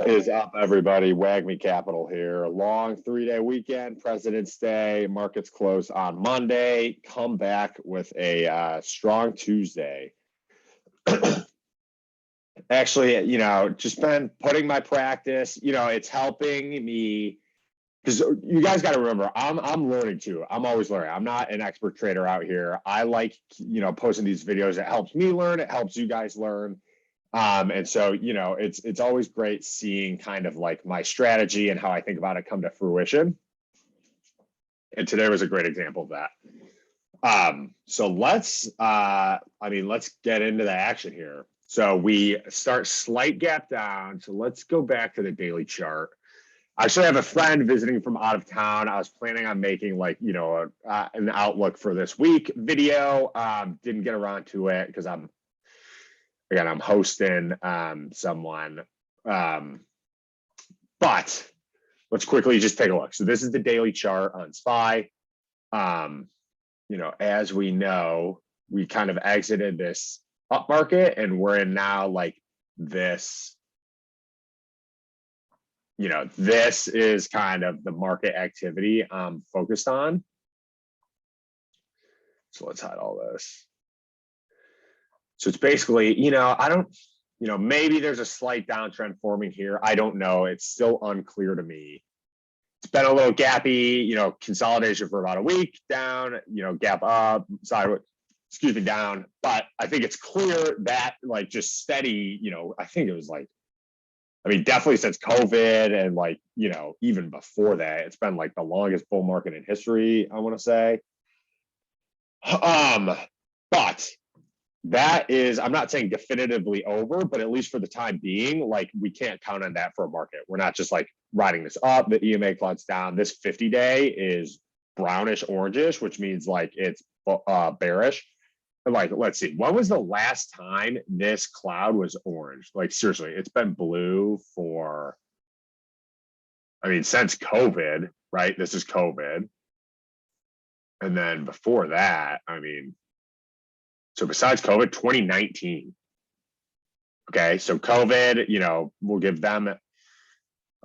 Is up, everybody? WAGMI Capital here. A long 3-day weekend, President's Day, markets close on Monday. Come back with a strong Tuesday. Actually, just been putting my practice. It's helping me because you guys got to remember, I'm learning too. I'm always learning. I'm not an expert trader out here. I like posting these videos. It helps me learn. It helps you guys learn. And so, it's always great seeing kind of like my strategy and how I think about it come to fruition. And today was a great example of that. So let's get into the action here. So we start slight gap down. So let's go back to the daily chart. I actually have a friend visiting from out of town. I was planning on making an outlook for this week video. Didn't get around to it because I'm hosting someone. But let's quickly just take a look. So this is the daily chart on SPY. As we know, we kind of exited this up market and we're in now like this. This is kind of the market activity I'm focused on. So let's hide all this. So it's basically, maybe there's a slight downtrend forming here. I don't know. It's still unclear to me. It's been a little gappy, consolidation for about a week, down, gap up, sideways, down. But I think it's clear that just steady, I think it was definitely since COVID and even before that, it's been the longest bull market in history, I want to say. But that is, I'm not saying definitively over, but at least for the time being, we can't count on that for a market. We're not just riding this up. The EMA cloud's down. This 50-day is brownish orangish, which means it's bearish. Let's see, when was the last time this cloud was orange? Seriously, it's been blue for, since COVID, right? This is COVID. And then before that, so besides COVID, 2019. Okay, so COVID, we'll give them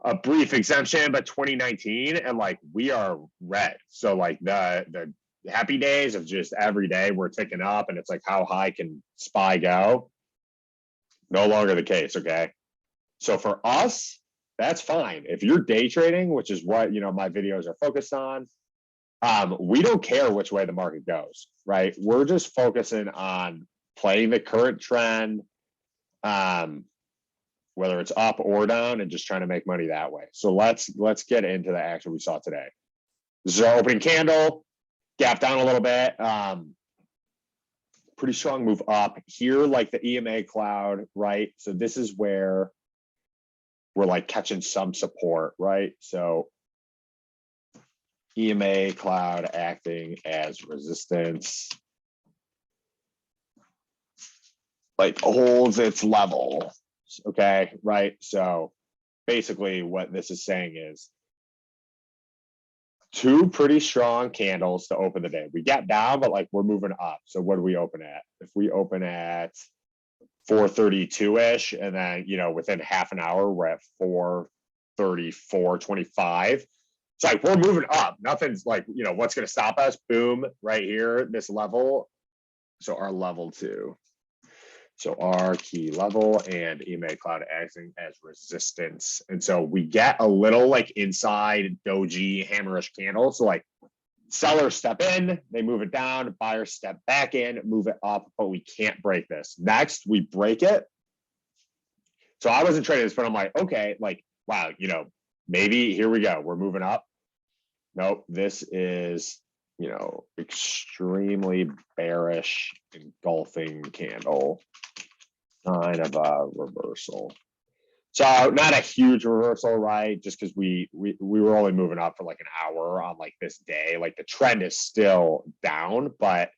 a brief exemption, but 2019, and we are red. So the happy days of just every day we're ticking up, and it's how high can SPY go? No longer the case. Okay, so for us, that's fine. If you're day trading, which is what my videos are focused on, we don't care which way the market goes, right? We're just focusing on playing the current trend, whether it's up or down, and just trying to make money that way. So let's get into the action we saw today. This is our opening candle, gap down a little bit, pretty strong move up here, the EMA cloud, right? So this is where we're catching some support, right? So EMA cloud acting as resistance, holds its level, okay, right? So basically what this is saying is two pretty strong candles to open the day. We got down, but we're moving up. So what do we open at? If we open at 432-ish, and then, within half an hour, we're at 434.25. It's we're moving up. Nothing's what's going to stop us? Boom, right here, this level. So our level 2. So our key level and EMA cloud acting as resistance. And so we get a little inside doji hammerish candle. So sellers step in, they move it down, buyers step back in, move it up, but we can't break this. Next, we break it. So I wasn't trading this, but I'm okay, wow, maybe here we go. We're moving up. Nope, this is, extremely bearish engulfing candle, kind of a reversal. So not a huge reversal, right? Just because we were only moving up for an hour on this day. The trend is still down, but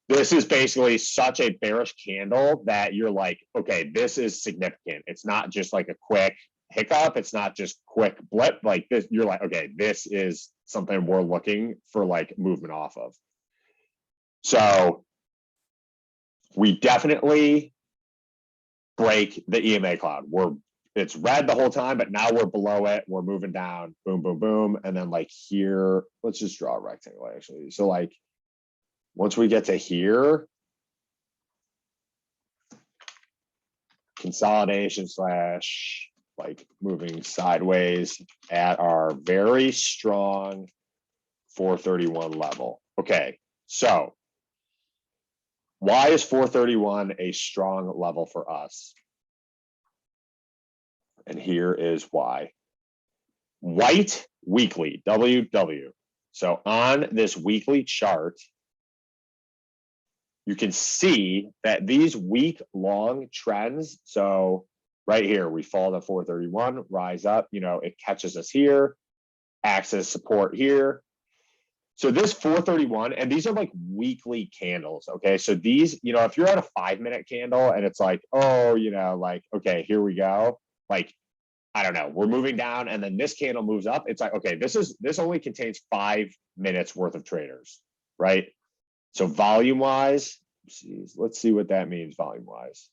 this is basically such a bearish candle that you're okay, this is significant. It's not just a quick hiccup. It's not just quick blip this. You're okay, this is something we're looking for movement off of. So we definitely break the EMA cloud. it's red the whole time, but now we're below it. We're moving down, boom, boom, boom. And then like here, let's just draw a rectangle actually. So like, once we get to here, consolidation slash like moving sideways at our very strong 431 level. Okay, so why is 431 a strong level for us? And here is why. White weekly, WW. So on this weekly chart, you can see that these week-long trends, so right here, we fall to 431, rise up, you know, it catches us here, acts as support here. So this 431, and these are like weekly candles, okay? So these, you know, if you're at a 5-minute candle and it's like, oh, you know, like, okay, here we go. Like, I don't know, we're moving down and then this candle moves up. It's like, okay, this only contains 5 minutes worth of traders, right? So volume wise, let's see what that means volume wise.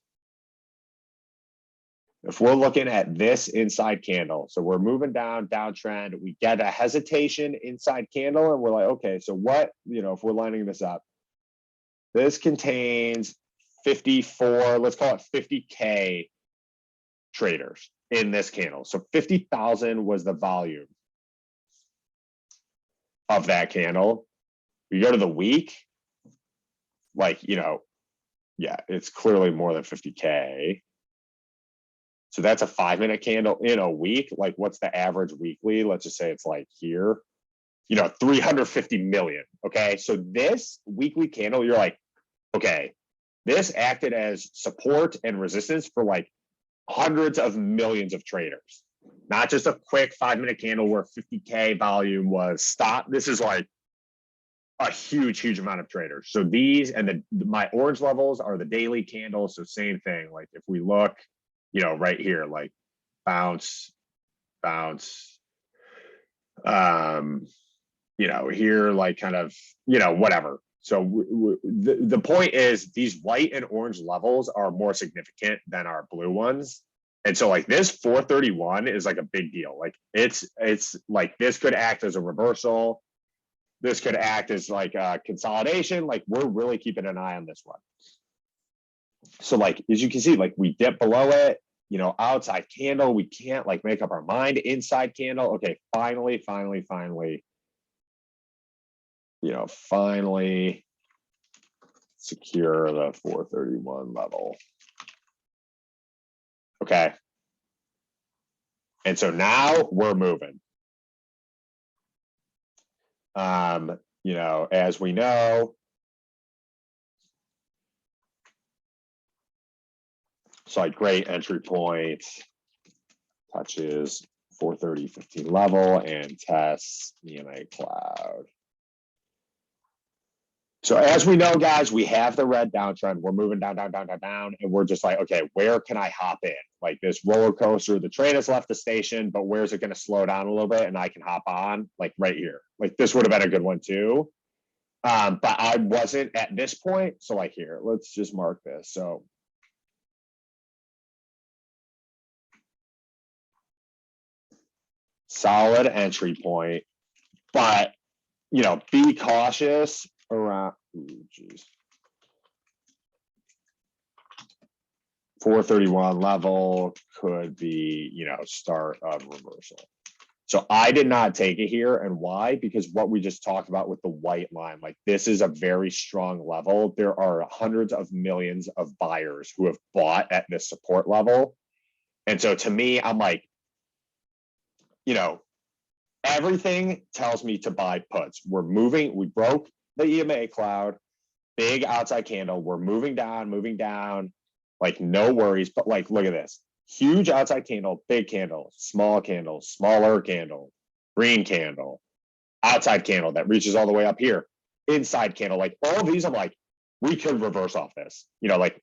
If we're looking at this inside candle, so we're moving down, downtrend, we get a hesitation inside candle and we're like, okay, so what, you know, if we're lining this up, this contains 54, let's call it 50K traders in this candle. So 50,000 was the volume of that candle. You go to the week, like, you know, yeah, it's clearly more than 50K. So that's a 5-minute candle in a week. Like, what's the average weekly? Let's just say it's like here, you know, 350 million. Okay. So this weekly candle, you're like, okay, this acted as support and resistance for like hundreds of millions of traders, not just a quick 5-minute candle where 50K volume was stopped. This is like a huge amount of traders. So these and my orange levels are the daily candles. So same thing. Like if we look, you know, right here, like bounce, you know, here, like kind of, you know, whatever. So the point is these white and orange levels are more significant than our blue ones. And so like this 431 is like a big deal. Like it's like this could act as a reversal. This could act as like a consolidation. Like we're really keeping an eye on this one. So like, as you can see, like we dip below it, you know, outside candle, we can't like make up our mind. Inside candle, okay, finally, you know, finally secure the 431 level. Okay. And so now we're moving. You know, as we know, so like great entry point, touches 430.15 level and tests EMA cloud. So as we know, guys, we have the red downtrend. We're moving down, and we're just like, okay, where can I hop in? Like this roller coaster, the train has left the station, but where's it going to slow down a little bit and I can hop on? Like right here. Like this would have been a good one too. But I wasn't at this point. So like here, let's just mark this. So solid entry point, but you know, be cautious around. Geez. 431 level could be, you know, start of reversal. So I did not take it here. And why? Because what we just talked about with the white line, like this is a very strong level. There are hundreds of millions of buyers who have bought at this support level. And so to me, I'm like, you know, everything tells me to buy puts. We're moving, we broke the EMA cloud, big outside candle. We're moving down, like no worries. But like, look at this. Huge outside candle, big candle, smaller candle, green candle, outside candle that reaches all the way up here, inside candle. Like all of these, I'm like, we could reverse off this. You know, like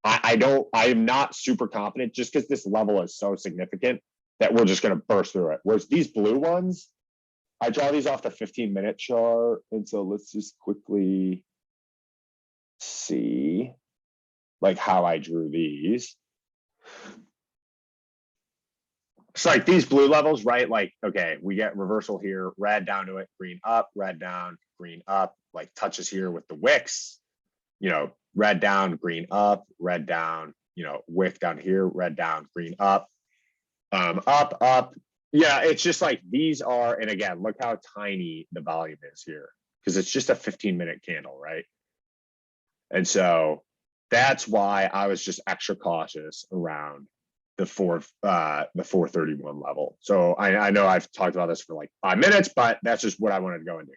I am not super confident just because this level is so significant that we're just going to burst through it. Whereas these blue ones, I draw these off the 15-minute chart. And so let's just quickly see like how I drew these. So like these blue levels, right? Like, okay, we get reversal here, red down to it, green up, red down, green up, like touches here with the wicks, red down, green up, red down, wick down here, red down, green up, up. Yeah, it's just like these are, and again, look how tiny the volume is here because it's just a 15-minute candle, right? And so that's why I was just extra cautious around the 431 level. So I know I've talked about this for like 5 minutes, but that's just what I wanted to go into.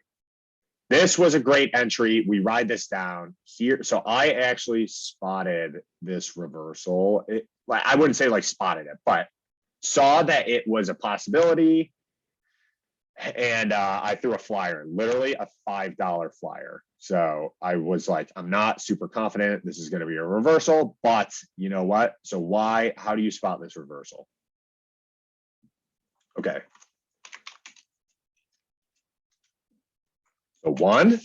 This was a great entry. We ride this down here. So I actually spotted this reversal. I wouldn't say like spotted it, but saw that it was a possibility. And I threw a flyer, literally a $5 flyer. So I was like, I'm not super confident this is going to be a reversal, but you know what? So how do you spot this reversal? Okay. So one,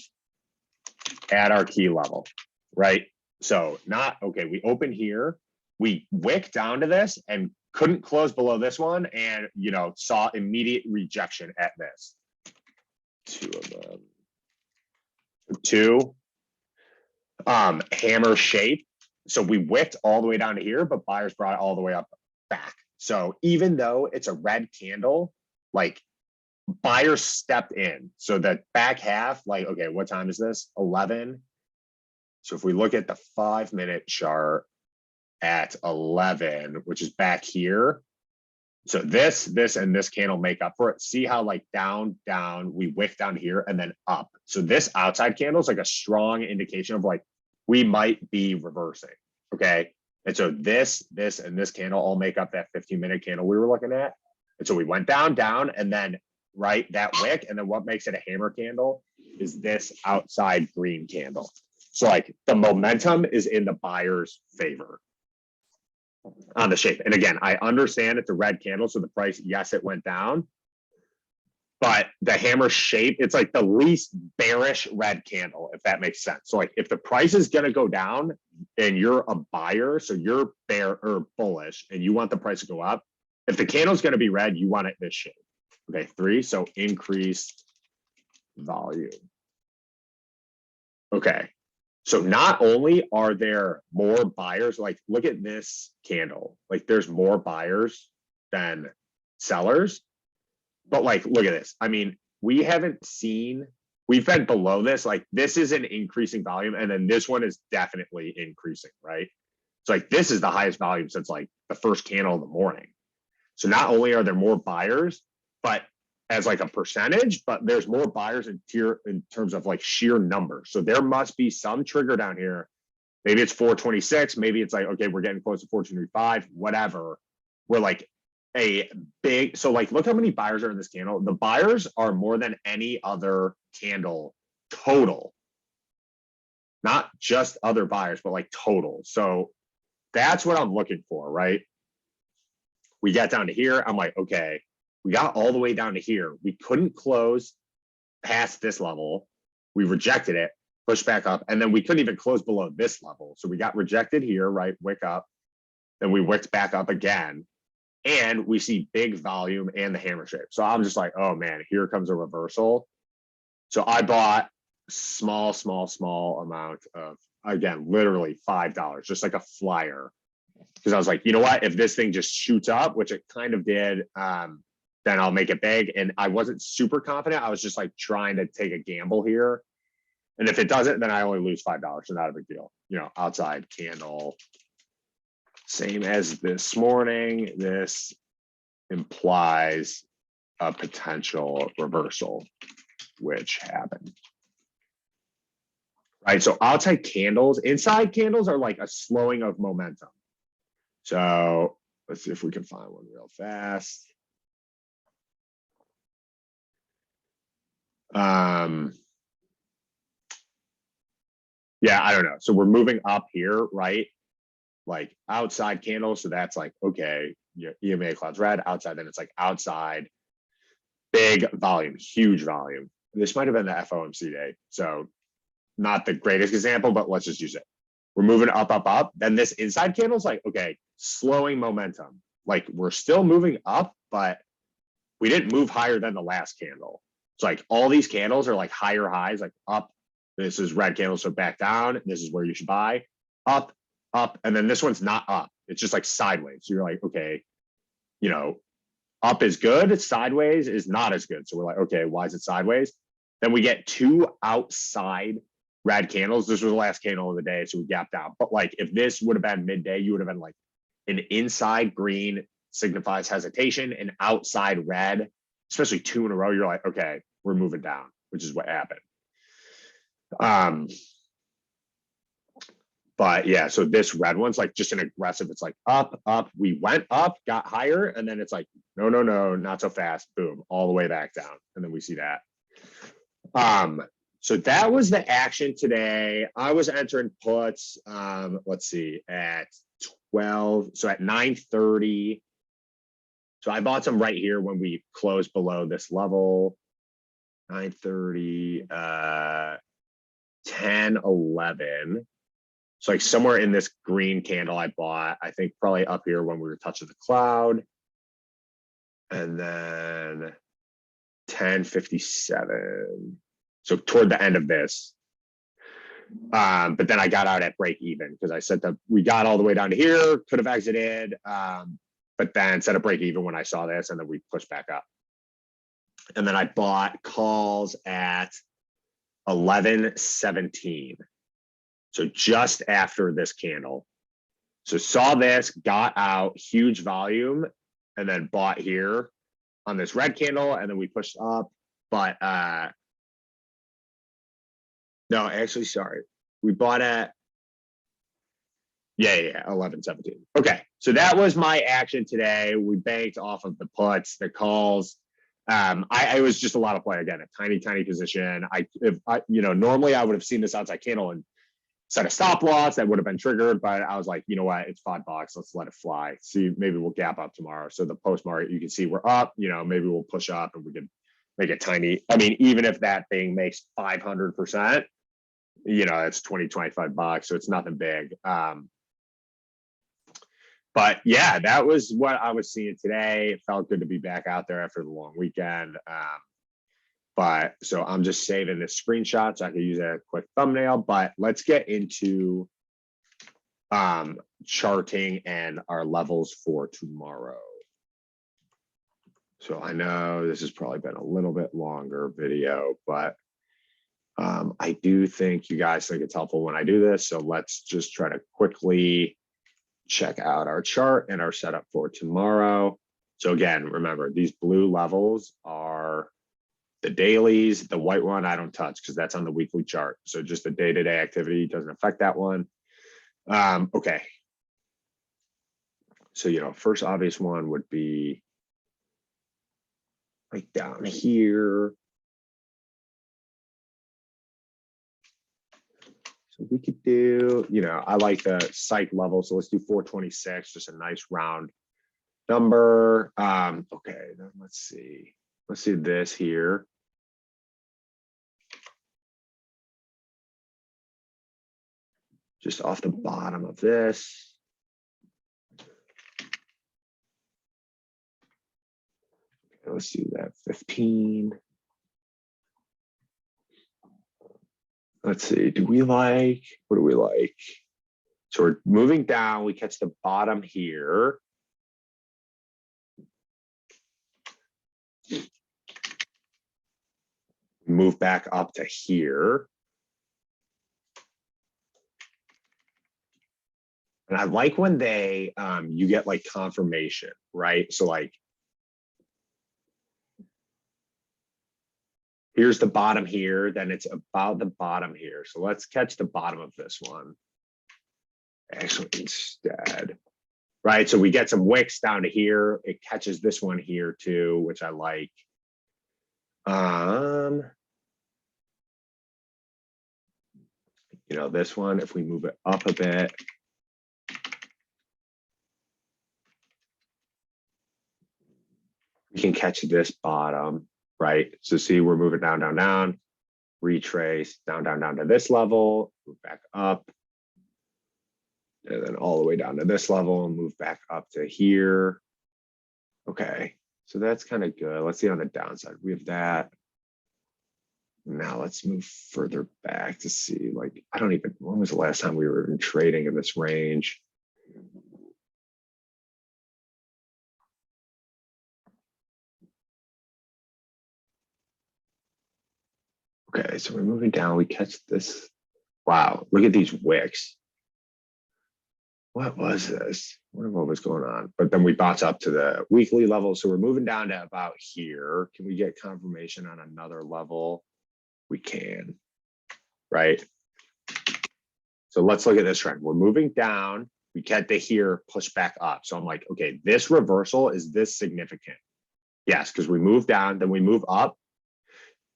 at our key level, right? So we open here, we wick down to this and couldn't close below this one and, saw immediate rejection at this. Two of them. Two, hammer shape. So we wicked all the way down to here, but buyers brought it all the way up back. So even though it's a red candle, like buyers stepped in. So that back half, like, okay, what time is this? 11. So if we look at the 5-minute chart at 11, which is back here. So this, and this candle make up for it. See how like down, we wick down here and then up. So this outside candle is like a strong indication of like, we might be reversing, okay? And so this, and this candle all make up that 15-minute candle we were looking at. And so we went down, and then right, that wick, and then what makes it a hammer candle is this outside green candle. So like the momentum is in the buyer's favor on the shape. And again, I understand it's a red candle, so the price, yes, it went down, but the hammer shape, it's like the least bearish red candle, if that makes sense. So like if the price is going to go down and you're a buyer, so you're bear or bullish and you want the price to go up, if the candle is going to be red, you want it this shape. Okay, 3, so increased volume. Okay, so not only are there more buyers, like look at this candle, like there's more buyers than sellers, but like, look at this. I mean, we've been below this, like this is an increasing volume, and then this one is definitely increasing, right? So like this is the highest volume since like the first candle in the morning. So not only are there more buyers, but as like a percentage, but there's more buyers in terms of like sheer numbers. So there must be some trigger down here. Maybe it's 426. Maybe it's like, okay, we're getting close to 425, whatever. We're like a big, so like, look how many buyers are in this candle. The buyers are more than any other candle total. Not just other buyers, but like total. So that's what I'm looking for, right? We got down to here. I'm like, okay, we got all the way down to here. We couldn't close past this level. We rejected it, pushed back up, and then we couldn't even close below this level. So we got rejected here, right? Wick up. Then we wicked back up again. And we see big volume and the hammer shape. So I'm just like, oh man, here comes a reversal. So I bought small amount of, again, literally $5, just like a flyer. Because I was like, you know what, if this thing just shoots up, which it kind of did, then I'll make it big. And I wasn't super confident. I was just like trying to take a gamble here. And if it doesn't, then I only lose $5. So not a big deal. Outside candle. Same as this morning. This implies a potential reversal, which happened. Right. So outside candles, inside candles are like a slowing of momentum. So let's see if we can find one real fast. Yeah, I don't know. So we're moving up here, right? Like outside candle. So that's like, okay, yeah, EMA clouds red outside. Then it's like outside, big volume, huge volume. This might have been the FOMC day. So not the greatest example, but let's just use it. We're moving up. Then this inside candle is like, okay, slowing momentum. like we're still moving up, but we didn't move higher than the last candle. It's like all these candles are like higher highs, like up. This is red candle, so back down. This is where you should buy. Up, up, and then this one's not up. It's just like sideways. So you're like, okay, you know, up is good, sideways is not as good. So we're like, okay, why is it sideways? Then we get two outside red candles. This was the last candle of the day, so we gapped out. But like if this would have been midday, you would have been like an inside green signifies hesitation, and outside red, especially two in a row, you're like, okay, we're moving down, which is what happened. But yeah, so this red one's like just an aggressive, it's like up, up, we went up, got higher, and then it's like, no, no, no, not so fast, boom, all the way back down. And then we see that. So that was the action today. I was entering puts, let's see, at 12, so at 9:30. So I bought some right here when we closed below this level, 9:30, 10, 11. So like somewhere in this green candle I bought, I think probably up here when we were touching the cloud. And then 10:57. So toward the end of this. But then I got out at break even because I said that we got all the way down to here, could have exited, but then set a break even when I saw this, and then we pushed back up. And then I bought calls at 11:17. So just after this candle. So saw this, got out, huge volume, and then bought here on this red candle, and then we pushed up. But no, actually, sorry. We bought at, yeah, 11:17. Okay, so that was my action today. We banked off of the puts, the calls. I was just a lot of play again, a tiny position. Normally I would have seen this outside candle and set a stop loss that would have been triggered, but I was like, you know what, it's $5. Let's let it fly. See, maybe we'll gap up tomorrow. So the post market, you can see we're up, maybe we'll push up and we can make it tiny. I mean, even if that thing makes 500%, it's 20, $25. So it's nothing big. But yeah, that was what I was seeing today. It felt good to be back out there after the long weekend. But so I'm just saving this screenshot so I can use a quick thumbnail, but let's get into charting and our levels for tomorrow. So I know this has probably been a little bit longer video, but I do think you guys think it's helpful when I do this. So let's just try to quickly check out our chart and our setup for tomorrow. So again, remember, these blue levels are the dailies. The white one I don't touch because that's on the weekly chart. So just the day-to-day activity doesn't affect that one. Okay. So, first obvious one would be right down here. So we could do, I like the psych level. So let's do 426, just a nice round number. Okay, then let's see. Let's do this here. Just off the bottom of this. Okay, let's do that 15. Let's see, what do we like? So we're moving down, we catch the bottom here. Move back up to here. And I like when they, you get like confirmation, right? So like, here's the bottom here, then it's about the bottom here. So let's catch the bottom of this one. Actually, instead, right? So we get some wicks down to here. It catches this one here too, which I like. This one, if we move it up a bit. We can catch this bottom. Right, so see, we're moving down, retrace, down to this level, move back up, and then all the way down to this level, and move back up to here. Okay, so that's kind of good. Let's see on the downside. We have that. Now let's move further back to see, like, I don't even, when was the last time we were trading in this range? Okay, so we're moving down. We catch this. Wow, look at these wicks. What was this? I wonder what was going on. But then we bounce up to the weekly level. So we're moving down to about here. Can we get confirmation on another level? We can, right? So let's look at this trend. We're moving down. We get to here, push back up. So I'm like, okay, this reversal, is this significant? Yes, because we move down, then we move up.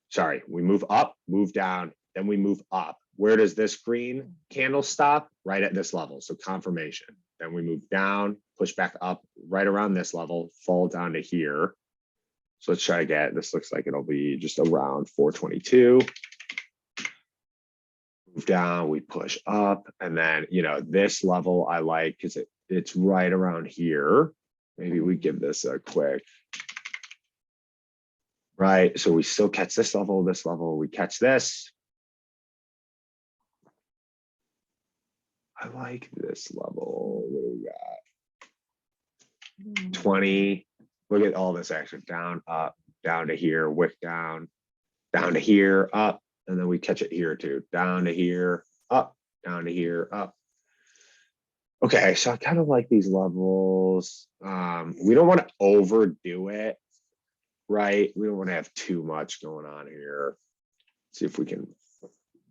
Sorry, we move up, move down, then we move up. Where does this green candle stop? Right at this level. So confirmation. Then we move down, push back up right around this level, fall down to here. So let's try to get, this looks like it'll be just around 422. Move down, we push up, and then, you know, this level I like because it's right around here. Maybe we give this a quick, right? So we still catch this level, we catch this. I like this level. What do we got? 20. Look at all this action. Down, up, down to here, wick down to here, up, and then we catch it here too. Down to here, up, down to here, up. Okay, so I kind of like these levels. We don't want to overdo it, right? We don't want to have too much going on here. Let's see if we can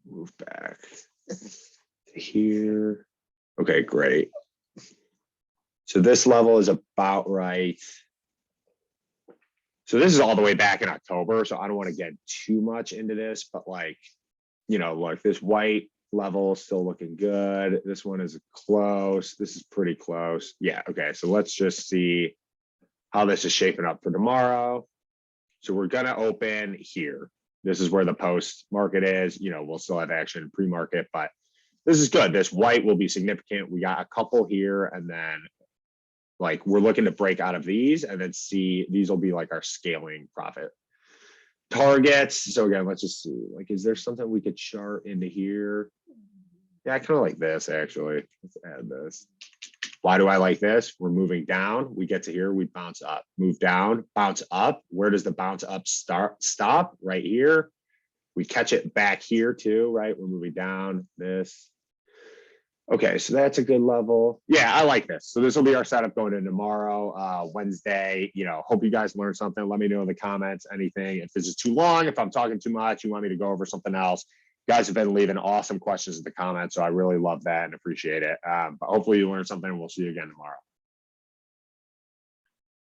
move back to here. Okay, great. So this level is about right. So this is all the way back in October, so I don't want to get too much into this, but like, you know, like this white level is still looking good. This one is close. This is pretty close. Yeah, okay, so let's just see how this is shaping up for tomorrow. So we're gonna open here. This is where the post market is. You know, we'll still have action pre-market, but this is good. This white will be significant. We got a couple here, and then like we're looking to break out of these and then see, these will be like our scaling profit targets. So again, let's just see, like, is there something we could chart into here? Yeah, I kind of like this actually. Let's add this. Why do I like this? We're moving down. We get to here, we bounce up, move down, bounce up. Where does the bounce up stop? Right here. We catch it back here too, right? We're moving down this. Okay, so that's a good level. Yeah, I like this. So this will be our setup going into tomorrow, Wednesday. You know, hope you guys learned something. Let me know in the comments, anything. If this is too long, if I'm talking too much, you want me to go over something else. You guys have been leaving awesome questions in the comments, so I really love that and appreciate it. But hopefully you learned something, and we'll see you again tomorrow.